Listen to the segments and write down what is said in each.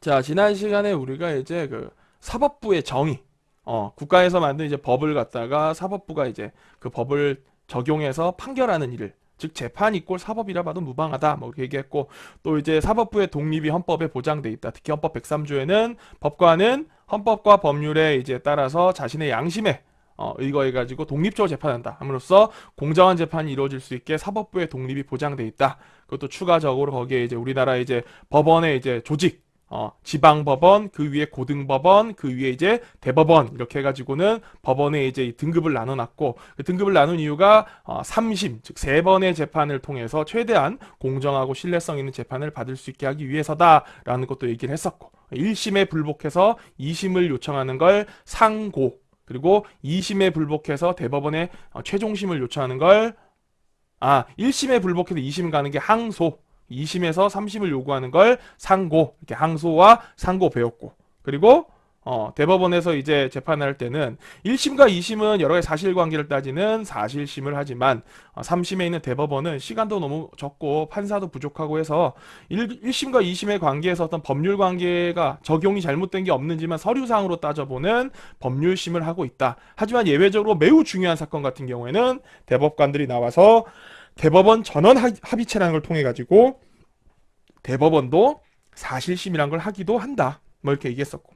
자, 지난 시간에 우리가 이제 그 사법부의 정의, 국가에서 만든 이제 법을 갖다가 사법부가 이제 그 법을 적용해서 판결하는 일을, 즉 재판 이꼴 사법이라 봐도 무방하다 뭐 이렇게 얘기했고, 또 이제 사법부의 독립이 헌법에 보장돼 있다. 특히 헌법 103조에는 법관은 헌법과 법률에 이제 따라서 자신의 양심에 의거해 가지고 독립적으로 재판한다 함으로써 공정한 재판이 이루어질 수 있게 사법부의 독립이 보장돼 있다. 그것도 추가적으로 거기에 이제 우리나라 이제 법원의 이제 조직, 지방법원, 그 위에 고등법원, 그 위에 이제 대법원, 이렇게 해가지고는 법원에 이제 이 등급을 나눠놨고, 그 등급을 나눈 이유가, 3심, 즉, 3번의 재판을 통해서 최대한 공정하고 신뢰성 있는 재판을 받을 수 있게 하기 위해서다라는 것도 얘기를 했었고, 1심에 불복해서 2심을 요청하는 걸 상고, 그리고 2심에 불복해서 대법원에 최종심을 요청하는 걸, 1심에 불복해서 2심 가는 게 항소, 2심에서 3심을 요구하는 걸 상고, 이렇게 항소와 상고 배웠고, 그리고 대법원에서 이제 재판할 때는 1심과 2심은 여러 가지 사실관계를 따지는 사실심을 하지만 3심에 있는 대법원은 시간도 너무 적고 판사도 부족하고 해서 1심과 2심의 관계에서 어떤 법률 관계가 적용이 잘못된 게 없는지만 서류상으로 따져보는 법률심을 하고 있다. 하지만 예외적으로 매우 중요한 사건 같은 경우에는 대법관들이 나와서 대법원 전원 합의체라는 걸 통해 가지고 대법원도 사실심이란 걸 하기도 한다. 뭐 이렇게 얘기했었고.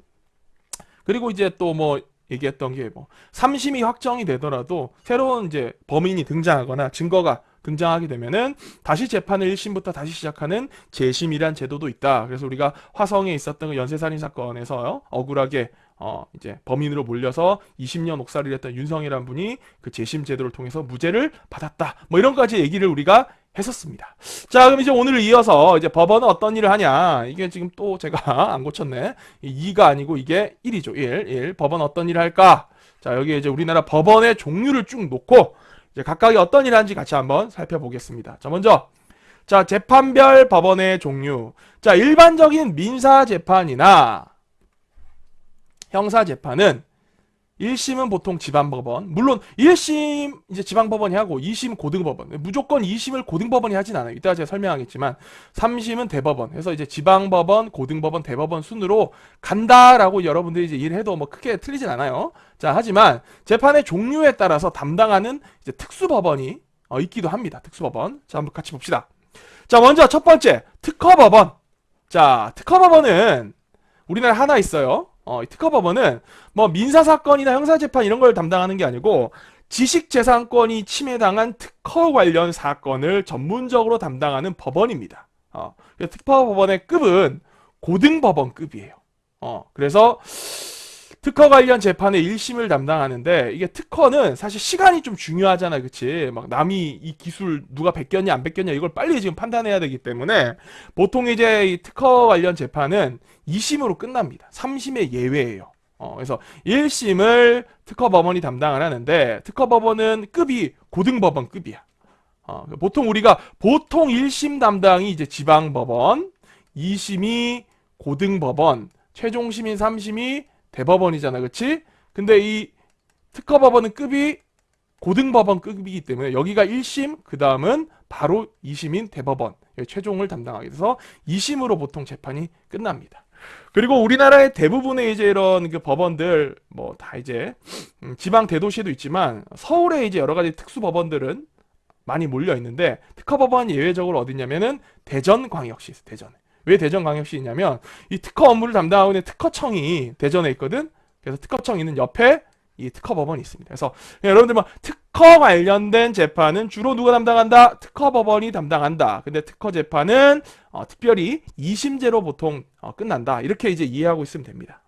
그리고 이제 또 뭐 얘기했던 게 뭐 3심이 확정이 되더라도 새로운 이제 범인이 등장하거나 증거가 등장하게 되면은 다시 재판을 1심부터 다시 시작하는 재심이란 제도도 있다. 그래서 우리가 화성에 있었던 그 연쇄살인 사건에서 억울하게 이제 범인으로 몰려서 20년 옥살이를 했던 윤성이라는 분이 그 재심 제도를 통해서 무죄를 받았다. 뭐 이런 까지 얘기를 우리가 했었습니다. 자, 그럼 이제 오늘을 이어서 이제 법원은 어떤 일을 하냐. 이게 지금 또 제가 안 고쳤네. 2가 아니고 이게 1이죠. 1. 법원 어떤 일을 할까? 자, 여기 이제 우리나라 법원의 종류를 쭉 놓고 이제 각각이 어떤 일을 하는지 같이 한번 살펴보겠습니다. 자, 먼저 자, 재판별 법원의 종류. 자, 일반적인 민사 재판이나 형사 재판은 1심은 보통 지방법원, 물론 1심 이제 지방법원이 하고 2심 고등법원, 무조건 2심을 고등법원이 하진 않아요. 이따가 제가 설명하겠지만 3심은 대법원 해서 이제 지방법원, 고등법원, 대법원 순으로 간다라고 여러분들이 이제 일해도 뭐 크게 틀리진 않아요. 자, 하지만 재판의 종류에 따라서 담당하는 이제 특수법원이 있기도 합니다. 특수법원. 자, 한번 같이 봅시다. 자, 먼저 첫 번째 특허법원. 자, 특허법원은 우리나라에 하나 있어요. 이 특허법원은 뭐 민사사건이나 형사재판 이런 걸 담당하는 게 아니고 지식재산권이 침해당한 특허 관련 사건을 전문적으로 담당하는 법원입니다. 특허법원의 급은 고등법원급이에요. 그래서 특허 관련 재판의 1심을 담당하는데 이게 특허는 사실 시간이 좀 중요하잖아. 그치? 막 남이 이 기술 누가 베꼈냐 안 베꼈냐 이걸 빨리 지금 판단해야 되기 때문에 보통 이제 이 특허 관련 재판은 2심으로 끝납니다. 3심의 예외예요. 그래서 1심을 특허법원이 담당을 하는데 특허법원은 급이 고등법원급이야. 보통 우리가 보통 1심 담당이 이제 지방법원, 2심이 고등법원, 최종심인 3심이 대법원이잖아, 그치? 근데 이 특허법원은 급이 고등법원 급이기 때문에 여기가 1심, 그 다음은 바로 2심인 대법원, 최종을 담당하게 돼서 2심으로 보통 재판이 끝납니다. 그리고 우리나라의 대부분의 이제 이런 그 법원들, 뭐 다 이제, 지방 대도시에도 있지만, 서울에 이제 여러 가지 특수법원들은 많이 몰려 있는데, 특허법원 예외적으로 어디냐면은 대전광역시 있어, 대전에. 왜 대전광역시 있냐면 이 특허 업무를 담당하고 있는 특허청이 대전에 있거든. 그래서 특허청 있는 옆에 이 특허법원이 있습니다. 그래서 여러분들 뭐 특허 관련된 재판은 주로 누가 담당한다? 특허법원이 담당한다. 근데 특허 재판은 특별히 2심제로 보통 끝난다. 이렇게 이제 이해하고 있으면 됩니다.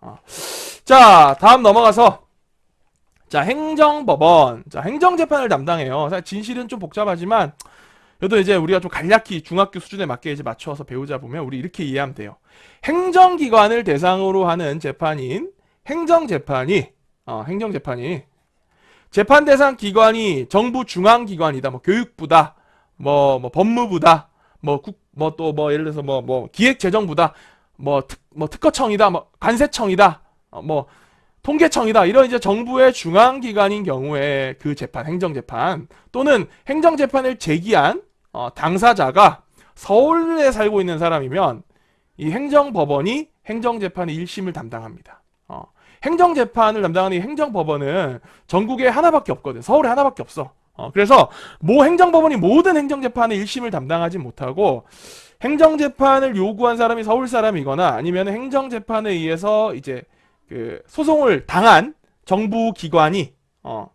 자, 다음 넘어가서 자, 행정법원. 자, 행정재판을 담당해요. 사실 진실은 좀 복잡하지만 그래도 이제 우리가 좀 간략히 중학교 수준에 맞게 이제 맞춰서 배우자 보면 우리 이렇게 이해하면 돼요. 행정기관을 대상으로 하는 재판인 행정재판이 재판 대상 기관이 정부 중앙기관이다. 뭐 교육부다. 뭐 법무부다. 뭐 예를 들어서 뭐 기획재정부다. 뭐 특허청이다. 뭐 관세청이다. 뭐 통계청이다. 이런 이제 정부의 중앙기관인 경우에 그 재판, 행정재판 또는 행정재판을 제기한 당사자가 서울에 살고 있는 사람이면 이 행정법원이 행정재판의 1심을 담당합니다. 행정재판을 담당하는 이 행정법원은 전국에 하나밖에 없거든. 서울에 하나밖에 없어. 그래서 행정법원이 모든 행정재판의 1심을 담당하지 못하고 행정재판을 요구한 사람이 서울 사람이거나 아니면 행정재판에 의해서 이제 그 소송을 당한 정부기관이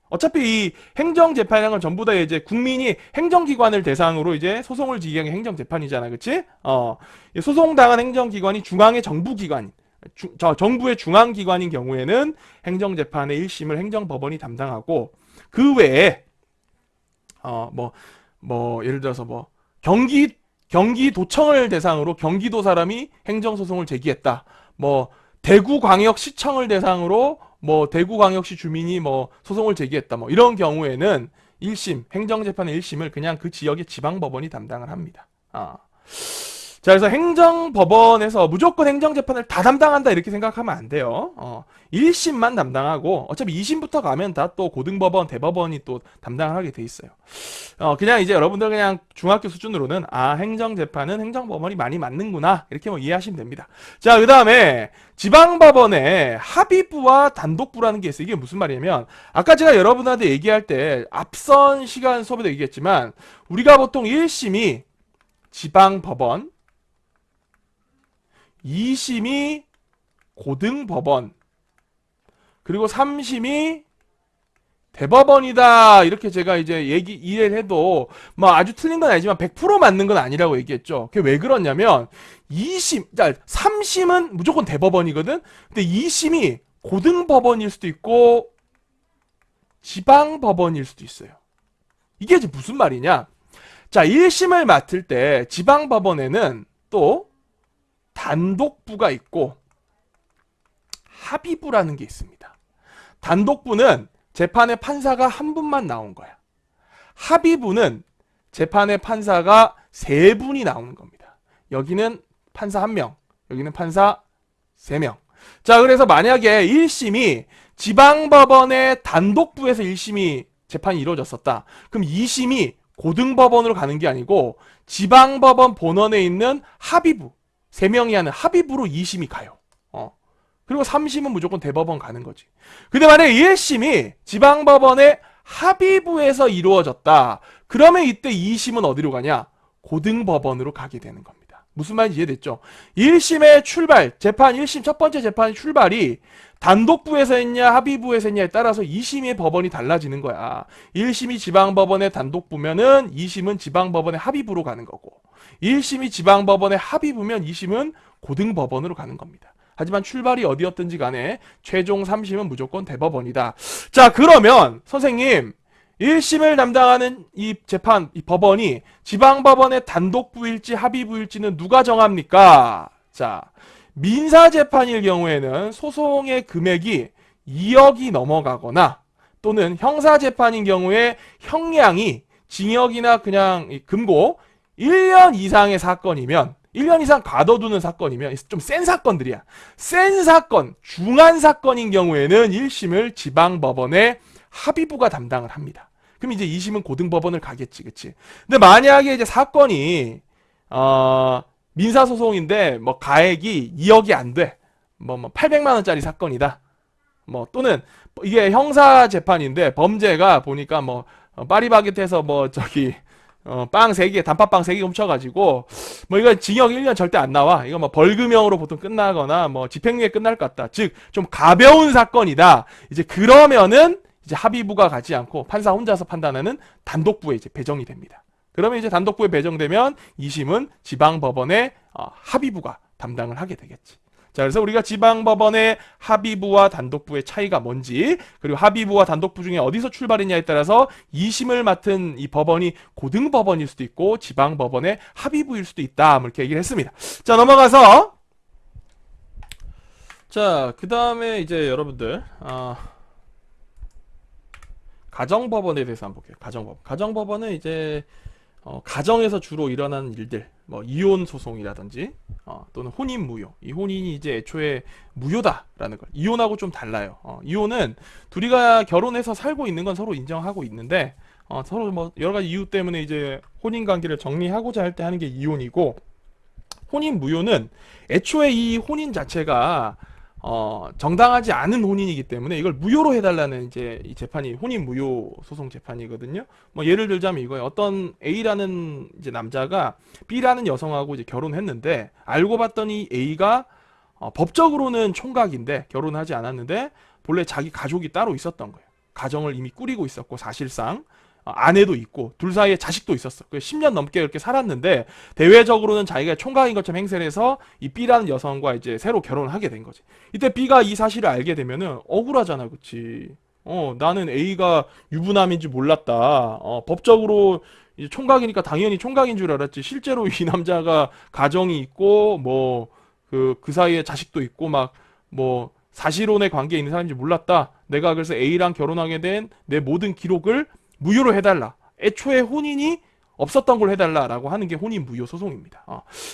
어차피 이 행정재판이라는 건 전부 다 이제 국민이 행정기관을 대상으로 이제 소송을 지게 한 게 행정재판이잖아. 그치? 소송당한 행정기관이 중앙의 정부기관, 정부의 중앙기관인 경우에는 행정재판의 1심을 행정법원이 담당하고 그 외에 예를 들어서 경기도청을 대상으로 경기도 사람이 행정소송을 제기했다. 대구광역시청을 대상으로 대구광역시 주민이 소송을 제기했다. 이런 경우에는 1심, 행정재판의 1심을 그냥 그 지역의 지방법원이 담당을 합니다. 자, 그래서 행정법원에서 무조건 행정재판을 다 담당한다 이렇게 생각하면 안 돼요. 1심만 담당하고 어차피 2심부터 가면 다 또 고등법원, 대법원이 또 담당을 하게 돼 있어요. 그냥 이제 여러분들 그냥 중학교 수준으로는 행정재판은 행정법원이 많이 맞는구나 이렇게 이해하시면 됩니다. 자, 그 다음에 지방법원에 합의부와 단독부라는 게 있어요. 이게 무슨 말이냐면 아까 제가 여러분한테 얘기할 때 앞선 시간 수업에도 얘기했지만 우리가 보통 1심이 지방법원, 2심이 고등법원, 그리고 3심이 대법원이다 이렇게 제가 이제 이해를 해도 아주 틀린 건 아니지만 100% 맞는 건 아니라고 얘기했죠. 그게 왜 그러냐면 3심은 무조건 대법원이거든. 근데 2심이 고등법원일 수도 있고 지방법원일 수도 있어요. 이게 이제 무슨 말이냐? 자, 1심을 맡을 때 지방법원에는 또 단독부가 있고 합의부라는 게 있습니다. 단독부는 재판에 판사가 한 분만 나온 거야. 합의부는 재판에 판사가 3분이 나오는 겁니다. 여기는 판사 1명, 여기는 판사 3명. 자, 그래서 만약에 1심이 지방법원의 단독부에서 1심이 재판이 이루어졌었다. 그럼 2심이 고등법원으로 가는 게 아니고 지방법원 본원에 있는 합의부, 3명이 하는 합의부로 2심이 가요. 그리고 3심은 무조건 대법원 가는 거지. 근데 만약에 1심이 지방법원의 합의부에서 이루어졌다. 그러면 이때 2심은 어디로 가냐? 고등법원으로 가게 되는 겁니다. 무슨 말인지 이해됐죠? 1심의 출발, 재판 1심 첫 번째 재판 출발이 단독부에서 했냐 합의부에서 했냐에 따라서 2심의 법원이 달라지는 거야. 1심이 지방법원의 단독부면은 2심은 지방법원의 합의부로 가는 거고 1심이 지방법원의 합의부면 2심은 고등법원으로 가는 겁니다. 하지만 출발이 어디였든지 간에 최종 3심은 무조건 대법원이다. 자, 그러면 선생님 1심을 담당하는 이 재판, 이 법원이 지방법원의 단독부일지 합의부일지는 누가 정합니까? 자, 민사재판일 경우에는 소송의 금액이 2억이 넘어가거나 또는 형사재판인 경우에 형량이 징역이나 그냥 금고 1년 이상의 사건이면 1년 이상 가둬두는 사건이면 좀 센 사건들이야. 센 사건, 중한 사건인 경우에는 1심을 지방법원의 합의부가 담당을 합니다. 그럼 이제 2심은 고등법원을 가겠지, 그치? 근데 만약에 이제 사건이 민사소송인데 가액이 2억이 안 돼. 800만 원짜리 사건이다. 또는 이게 형사재판인데 범죄가 보니까 파리바게트에서 빵 3개, 단팥빵 3개 훔쳐가지고, 이거 징역 1년 절대 안 나와. 이거 벌금형으로 보통 끝나거나, 집행유예 끝날 것 같다. 즉, 좀 가벼운 사건이다. 이제 그러면은, 이제 합의부가 가지 않고 판사 혼자서 판단하는 단독부에 이제 배정이 됩니다. 그러면 이제 단독부에 배정되면 2심은 지방법원의 합의부가 담당을 하게 되겠지. 자, 그래서 우리가 지방법원의 합의부와 단독부의 차이가 뭔지, 그리고 합의부와 단독부 중에 어디서 출발했냐에 따라서 2심을 맡은 이 법원이 고등법원일 수도 있고 지방법원의 합의부일 수도 있다. 이렇게 얘기를 했습니다. 자, 넘어가서 자, 그 다음에 이제 여러분들 가정법원에 대해서 한번 볼게요. 가정법원. 가정법원은 이제 가정에서 주로 일어나는 일들, 이혼 소송이라든지 또는 혼인 무효. 이 혼인이 이제 애초에 무효다라는 걸. 이혼하고 좀 달라요. 이혼은 둘이가 결혼해서 살고 있는 건 서로 인정하고 있는데 서로 여러 가지 이유 때문에 이제 혼인 관계를 정리하고자 할 때 하는 게 이혼이고, 혼인 무효는 애초에 이 혼인 자체가 정당하지 않은 혼인이기 때문에 이걸 무효로 해달라는 이제 이 재판이 혼인 무효 소송 재판이거든요. 뭐 예를 들자면 이거예요. 어떤 A라는 이제 남자가 B라는 여성하고 이제 결혼했는데 알고 봤더니 A가 법적으로는 총각인데 결혼하지 않았는데 본래 자기 가족이 따로 있었던 거예요. 가정을 이미 꾸리고 있었고 사실상 아내도 있고 둘 사이에 자식도 있었어. 10년 넘게 그렇게 살았는데 대외적으로는 자기가 총각인 것처럼 행세를 해서 이 B라는 여성과 이제 새로 결혼을 하게 된 거지. 이때 B가 이 사실을 알게 되면은 억울하잖아, 그치? 나는 A가 유부남인지 몰랐다. 법적으로 이제 총각이니까 당연히 총각인 줄 알았지. 실제로 이 남자가 가정이 있고 뭐 그 사이에 자식도 있고 막 뭐 사실혼의 관계에 있는 사람인지 몰랐다. 내가 그래서 A랑 결혼하게 된 내 모든 기록을 무효로 해달라. 애초에 혼인이 없었던 걸 해달라라고 하는 게 혼인 무효 소송입니다.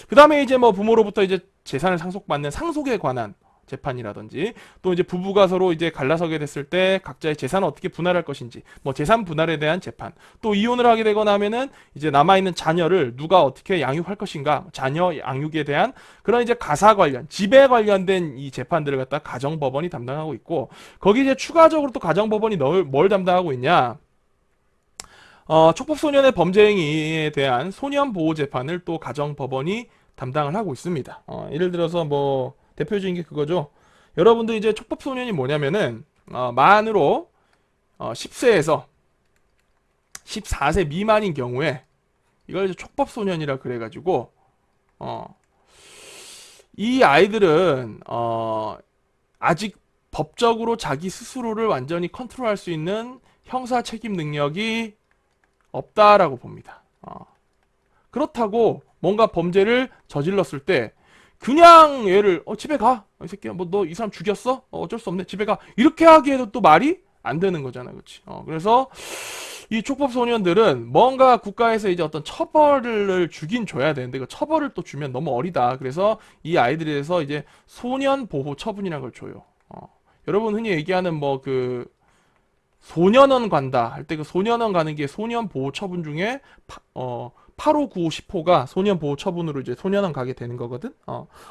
그 다음에 이제 뭐 부모로부터 이제 재산을 상속받는 상속에 관한 재판이라든지 또 이제 부부가 서로 이제 갈라서게 됐을 때 각자의 재산을 어떻게 분할할 것인지 뭐 재산 분할에 대한 재판 또 이혼을 하게 되거나 하면은 이제 남아있는 자녀를 누가 어떻게 양육할 것인가 자녀 양육에 대한 그런 이제 가사 관련 집에 관련된 이 재판들을 갖다 가정법원이 담당하고 있고 거기 이제 추가적으로 또 가정법원이 뭘 담당하고 있냐 촉법소년의 범죄 행위에 대한 소년보호 재판을 또 가정법원이 담당을 하고 있습니다. 예를 들어서 뭐 대표적인 게 그거죠. 여러분들 이제 촉법소년이 뭐냐면은 만으로 10세에서 14세 미만인 경우에 이걸 이제 촉법소년이라 그래가지고 이 아이들은 아직 법적으로 자기 스스로를 완전히 컨트롤할 수 있는 형사 책임 능력이 없다라고 봅니다. 그렇다고 뭔가 범죄를 저질렀을 때 그냥 얘를 집에 가. 이 새끼야 뭐 너 이 사람 죽였어? 어쩔 수 없네. 집에 가. 이렇게 하기에도 또 말이 안 되는 거잖아. 그렇지? 그래서 이 촉법 소년들은 뭔가 국가에서 이제 어떤 처벌을 주긴 줘야 되는데 그 처벌을 또 주면 너무 어리다. 그래서 이 아이들에 대해서 이제 소년 보호 처분이라는 걸 줘요. 여러분 흔히 얘기하는 뭐 그 소년원 간다 할 때 그 소년원 가는 게 소년 보호 처분 중에 8호, 9호, 10호가 소년 보호 처분으로 이제 소년원 가게 되는 거거든.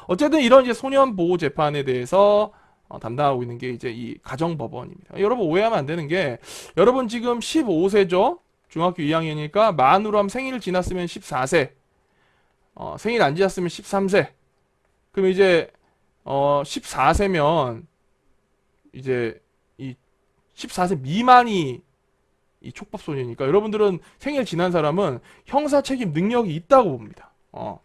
어쨌든 이런 이제 소년 보호 재판에 대해서 담당하고 있는 게 이제 이 가정법원입니다. 여러분 오해하면 안 되는 게 여러분 지금 15세죠? 중학교 2학년이니까 만으로 하면 생일 지났으면 14세. 생일 안 지났으면 13세. 그럼 이제 14세면 이제 이 14세 미만이 이 촉법소년이니까 여러분들은 생일 지난 사람은 형사 책임 능력이 있다고 봅니다. 그럼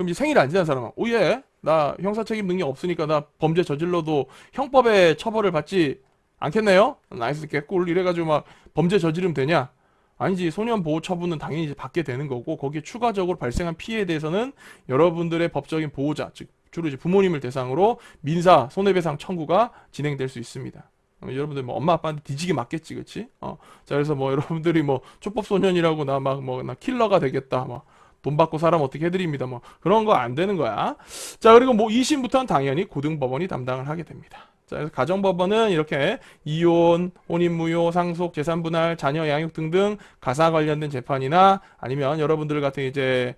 이제 생일 안 지난 사람은 오예 나 형사 책임 능력 없으니까 나 범죄 저질러도 형법의 처벌을 받지 않겠네요? 나이스 개꿀 이래가지고 막 범죄 저지르면 되냐? 아니지 소년 보호 처분은 당연히 이제 받게 되는 거고 거기에 추가적으로 발생한 피해에 대해서는 여러분들의 법적인 보호자 즉 주로 이제 부모님을 대상으로 민사 손해배상 청구가 진행될 수 있습니다. 여러분들 뭐 엄마 아빠한테 뒤지게 맞겠지, 그치? 자 그래서 뭐 여러분들이 뭐 촉법소년이라고 나 막 뭐 나 킬러가 되겠다, 뭐 돈 받고 사람 어떻게 해드립니다, 뭐 그런 거 안 되는 거야. 자 그리고 뭐 2심부터는 당연히 고등법원이 담당을 하게 됩니다. 자 그래서 가정법원은 이렇게 이혼, 혼인무효, 상속, 재산분할, 자녀 양육 등등 가사 관련된 재판이나 아니면 여러분들 같은 이제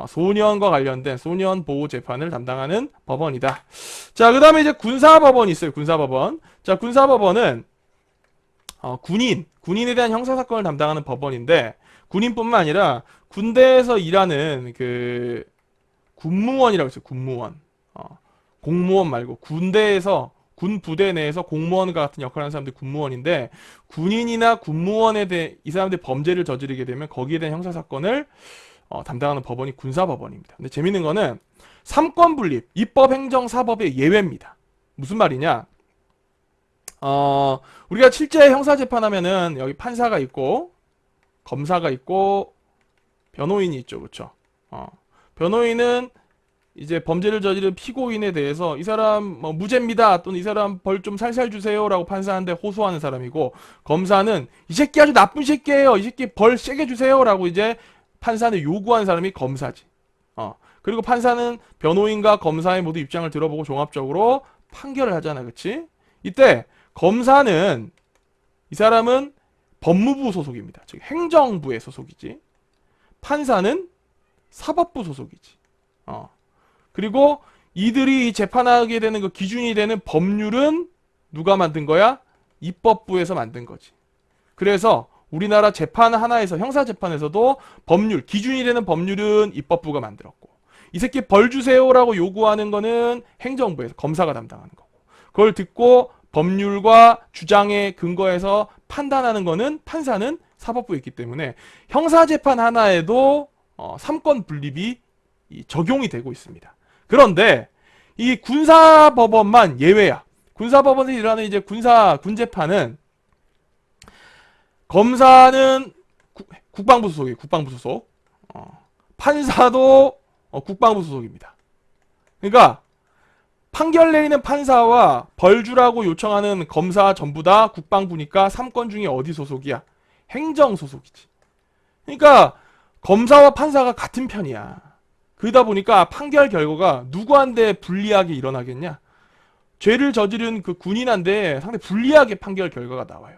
소년과 관련된 소년 보호 재판을 담당하는 법원이다. 자, 그 다음에 이제 군사법원이 있어요. 군사법원. 자, 군사법원은 군인에 대한 형사사건을 담당하는 법원인데 군인뿐만 아니라 군대에서 일하는 그 군무원이라고 있어요. 군무원. 공무원 말고 군대에서 군 부대 내에서 공무원과 같은 역할을 하는 사람들이 군무원인데 군인이나 군무원에 대해 이 사람들이 범죄를 저지르게 되면 거기에 대한 형사사건을 담당하는 법원이 군사법원입니다. 근데 재밌는 거는 삼권 분립, 입법, 행정, 사법의 예외입니다. 무슨 말이냐? 우리가 실제 형사 재판하면은 여기 판사가 있고 검사가 있고 변호인이 있죠, 그렇죠? 변호인은 이제 범죄를 저지른 피고인에 대해서 이 사람 뭐 무죄입니다 또는 이 사람 벌 좀 살살 주세요라고 판사한테 호소하는 사람이고 검사는 이 새끼 아주 나쁜 새끼예요, 이 새끼 벌 세게 주세요라고 이제 판사는 요구한 사람이 검사지. 그리고 판사는 변호인과 검사의 모두 입장을 들어보고 종합적으로 판결을 하잖아, 그치? 이때 검사는 이 사람은 법무부 소속입니다. 즉 행정부의 소속이지. 판사는 사법부 소속이지. 그리고 이들이 재판하게 되는 그 기준이 되는 법률은 누가 만든 거야? 입법부에서 만든 거지. 그래서 우리나라 재판 하나에서 형사재판에서도 법률, 기준이 되는 법률은 입법부가 만들었고, 이 새끼 벌 주세요라고 요구하는 거는 행정부에서 검사가 담당하는 거고, 그걸 듣고 법률과 주장에 근거해서 판단하는 거는 판사는 사법부에 있기 때문에 형사재판 하나에도 삼권 분립이 적용이 되고 있습니다. 그런데 이 군사법원만 예외야. 군사법원에서 일하는 이제 군재판은 검사는 국방부 소속이에요. 국방부 소속. 판사도 국방부 소속입니다. 그러니까 판결 내리는 판사와 벌 주라고 요청하는 검사 전부 다 국방부니까 3권 중에 어디 소속이야? 행정 소속이지. 그러니까 검사와 판사가 같은 편이야. 그러다 보니까 판결 결과가 누구한테 불리하게 일어나겠냐? 죄를 저지른 그 군인한테 상당히 불리하게 판결 결과가 나와요.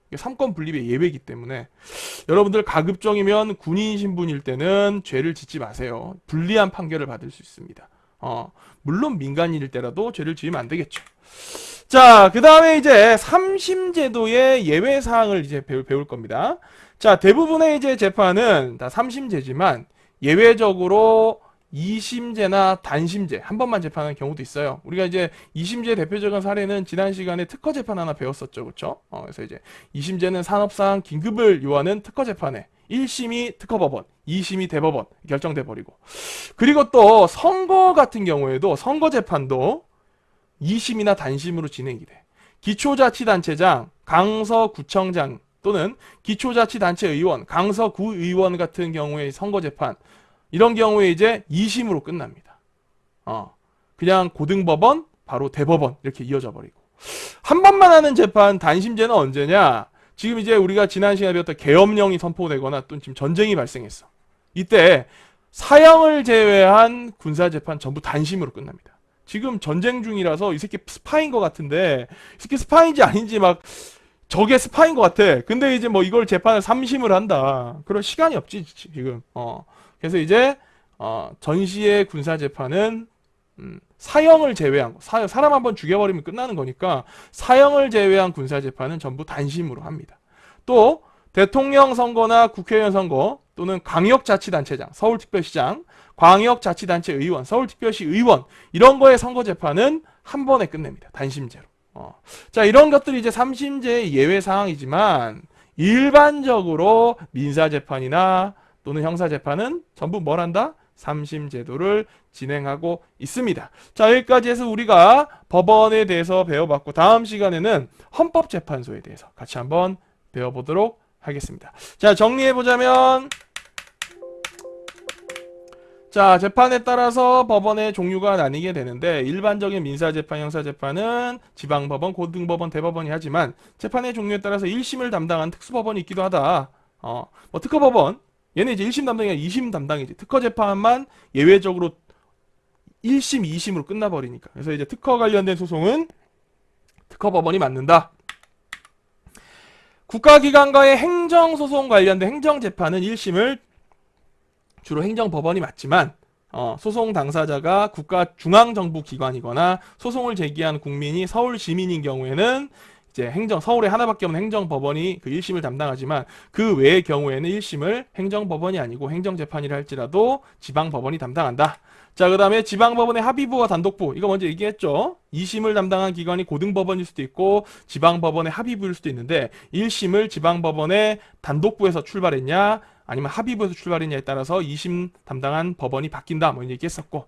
이게 3권 분립의 예외이기 때문에 여러분들 가급적이면 군인 신분일 때는 죄를 짓지 마세요. 불리한 판결을 받을 수 있습니다. 물론 민간인일 때라도 죄를 지으면 안 되겠죠. 자, 그 다음에 이제 3심 제도의 예외 사항을 이제 배울 겁니다. 자, 대부분의 이제 재판은 다 3심제지만 예외적으로 2심제나 단심제 한 번만 재판하는 경우도 있어요. 우리가 이제 2심제 대표적인 사례는 지난 시간에 특허 재판 하나 배웠었죠. 그렇죠? 그래서 이제 2심제는 산업상 긴급을 요하는 특허 재판에 1심이 특허법원, 2심이 대법원 결정돼 버리고, 그리고 또 선거 같은 경우에도 선거 재판도 2심이나 단심으로 진행이 돼. 기초자치단체장, 강서구청장 또는 기초자치단체 의원, 강서구의원 같은 경우의 선거 재판, 이런 경우에 이제 2심으로 끝납니다. 그냥 고등법원, 바로 대법원 이렇게 이어져 버리고, 한 번만 하는 재판 단심제는 언제냐? 지금 이제 우리가 지난 시간에 배웠던 계엄령이 선포되거나 또 지금 전쟁이 발생했어. 이때 사형을 제외한 군사재판 전부 단심으로 끝납니다. 지금 전쟁 중이라서 이 새끼 스파인 것 같은데, 이 새끼 스파인지 아닌지 막 저게 스파인 것 같아. 근데 이제 뭐 이걸 재판을 3심을 한다. 그럴 시간이 없지 지금. 그래서 이제 전시의 군사재판은 사형을 제외한 거, 사람 한번 죽여버리면 끝나는 거니까 사형을 제외한 군사재판은 전부 단심으로 합니다. 또 대통령 선거나 국회의원 선거 또는 광역자치단체장, 서울특별시장, 광역자치단체 의원, 서울특별시 의원 이런 거의 선거재판은 한 번에 끝냅니다. 단심제로. 자, 이런 것들이 이제 3심제의 예외 사항이지만 일반적으로 민사재판이나 또는 형사재판은 전부 뭘 한다? 3심 제도를 진행하고 있습니다. 자, 여기까지 해서 우리가 법원에 대해서 배워봤고, 다음 시간에는 헌법재판소에 대해서 같이 한번 배워보도록 하겠습니다. 자, 정리해보자면, 자, 재판에 따라서 법원의 종류가 나뉘게 되는데, 일반적인 민사재판, 형사재판은 지방법원, 고등법원, 대법원이 하지만 재판의 종류에 따라서 1심을 담당한 특수법원이 있기도 하다. 뭐 특허법원, 얘는 이제 1심 담당이 아니라 2심 담당이지. 특허 재판만 예외적으로 1심, 2심으로 끝나버리니까. 그래서 이제 특허 관련된 소송은 특허법원이 맡는다. 국가기관과의 행정소송 관련된 행정재판은 1심을 주로 행정법원이 맡지만, 소송 당사자가 국가 중앙정부기관이거나 소송을 제기한 국민이 서울 시민인 경우에는 이제 서울에 하나밖에 없는 행정법원이 그 1심을 담당하지만, 그 외의 경우에는 1심을 행정법원이 아니고 행정재판이라 할지라도 지방법원이 담당한다. 자, 그 다음에 지방법원의 합의부와 단독부, 이거 먼저 얘기했죠. 2심을 담당한 기관이 고등법원일 수도 있고 지방법원의 합의부일 수도 있는데, 1심을 지방법원의 단독부에서 출발했냐 아니면 합의부에서 출발했냐에 따라서 2심 담당한 법원이 바뀐다, 뭐 얘기했었고,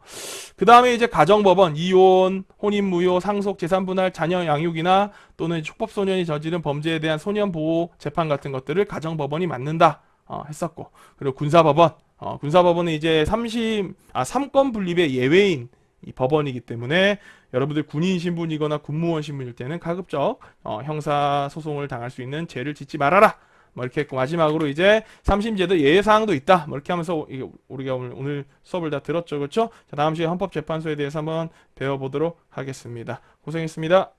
그 다음에 이제 가정법원, 이혼, 혼인무효, 상속, 재산분할, 자녀 양육이나 또는 촉법소년이 저지른 범죄에 대한 소년보호 재판 같은 것들을 가정법원이 맡는다 했었고, 그리고 군사법원, 군사법원은 이제 3권 분립의 예외인 이 법원이기 때문에 여러분들 군인 신분이거나 군무원 신분일 때는 가급적 형사소송을 당할 수 있는 죄를 짓지 말아라, 뭐 이렇게 했고, 마지막으로 이제 3심제도 예외사항도 있다, 뭐 이렇게 하면서 우리가 오늘 수업을 다 들었죠. 그렇죠? 자, 다음 시간에 헌법재판소에 대해서 한번 배워보도록 하겠습니다. 고생했습니다.